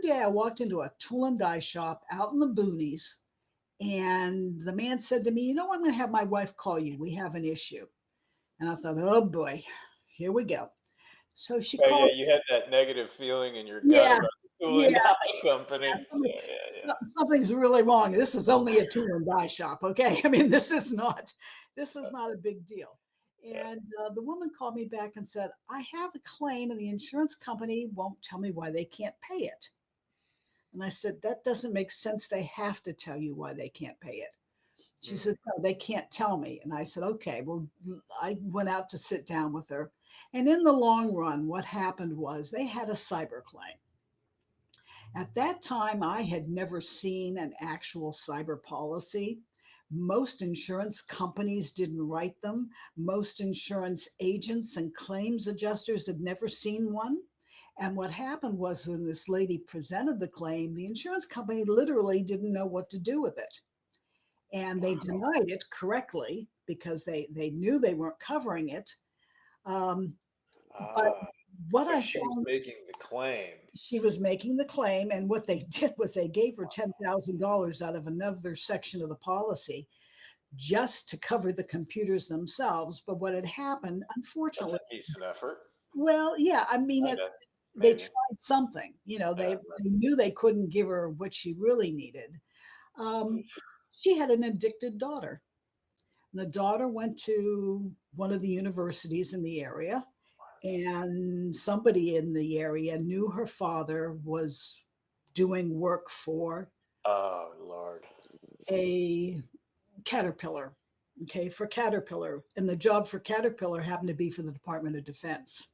day I walked into a tool and die shop out in the boonies, and the man said to me, "You know, I'm going to have my wife call you. We have an issue." And I thought, oh boy, here we go. So she Oh, yeah, called. you had that negative feeling in your gut Yeah, about the tool yeah, and die yeah. company. Yeah, yeah, yeah. Something's really wrong. This is only a tool and die shop. Okay. I mean, this is not a big deal. Yeah. And the woman called me back and said, I have a claim and the insurance company won't tell me why they can't pay it. And I said, that doesn't make sense. They have to tell you why they can't pay it. She Mm. said, no, they can't tell me. And I said, okay. Well, I went out to sit down with her. And in the long run, what happened was they had a cyber claim. At that time, I had never seen an actual cyber policy. Most insurance companies didn't write them. Most insurance agents and claims adjusters had never seen one. And what happened was when this lady presented the claim, the insurance company literally didn't know what to do with it. And they Wow. denied it correctly because they knew they weren't covering it. Um, but Ah, what but I she was found, making the claim. she was making the claim, and what they did was they gave her $10,000 out of another section of the policy just to cover the computers themselves. But what had happened, That's unfortunately, a decent effort. well, yeah, I mean, Kinda, they maybe. tried something. Yeah. They knew they couldn't give her what she really needed. Um, she had an addicted daughter. The daughter went to one of the universities in the area, and somebody in the area knew her father was doing work for Oh, Lord. a Caterpillar. Okay, for Caterpillar. And the job for Caterpillar happened to be for the Department of Defense.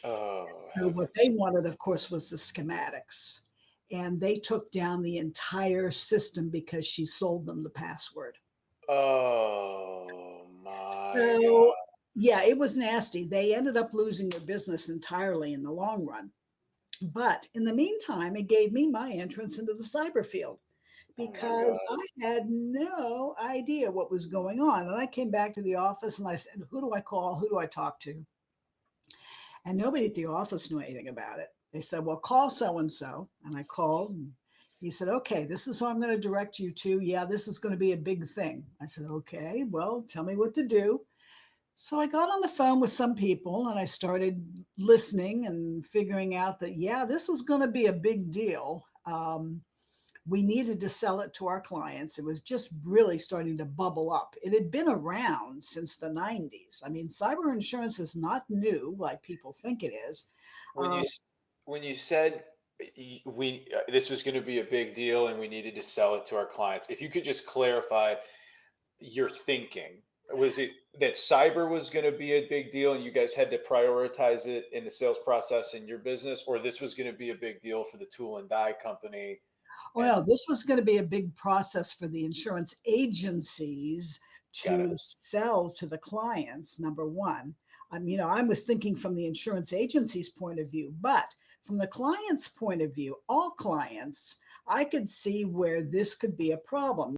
Oh, So what they heavens. wanted, of course, was the schematics. And they took down the entire system because she sold them the password. Oh, my So, god. yeah, it was nasty. They ended up losing their business entirely in the long run. But in the meantime, it gave me my entrance into the cyber field Oh, my because god. I had no idea what was going on. And I came back to the office and I said, who do I call? Who do I talk to? And nobody at the office knew anything about it. They said, well, call so and so. And I called and he said, okay, this is who I'm going to direct you to. Yeah, this is going to be a big thing. I said, okay, well, tell me what to do. So I got on the phone with some people and I started listening and figuring out that, yeah, this was going to be a big deal. We needed to sell it to our clients. It was just really starting to bubble up. It had been around since the 90s. I mean, cyber insurance is not new like people think it is. When you Uh, s when you said we this was gonna be a big deal and we needed to sell it to our clients, if you could just clarify your thinking. Was it that cyber was gonna be a big deal and you guys had to prioritize it in the sales process in your business, or this was gonna be a big deal for the tool and die company? Oh, And no, this was going to be a big process for the insurance agencies got it. to sell to the clients, number one. I was thinking from the insurance agency's point of view, but from the client's point of view, all clients, I could see where this could be a problem.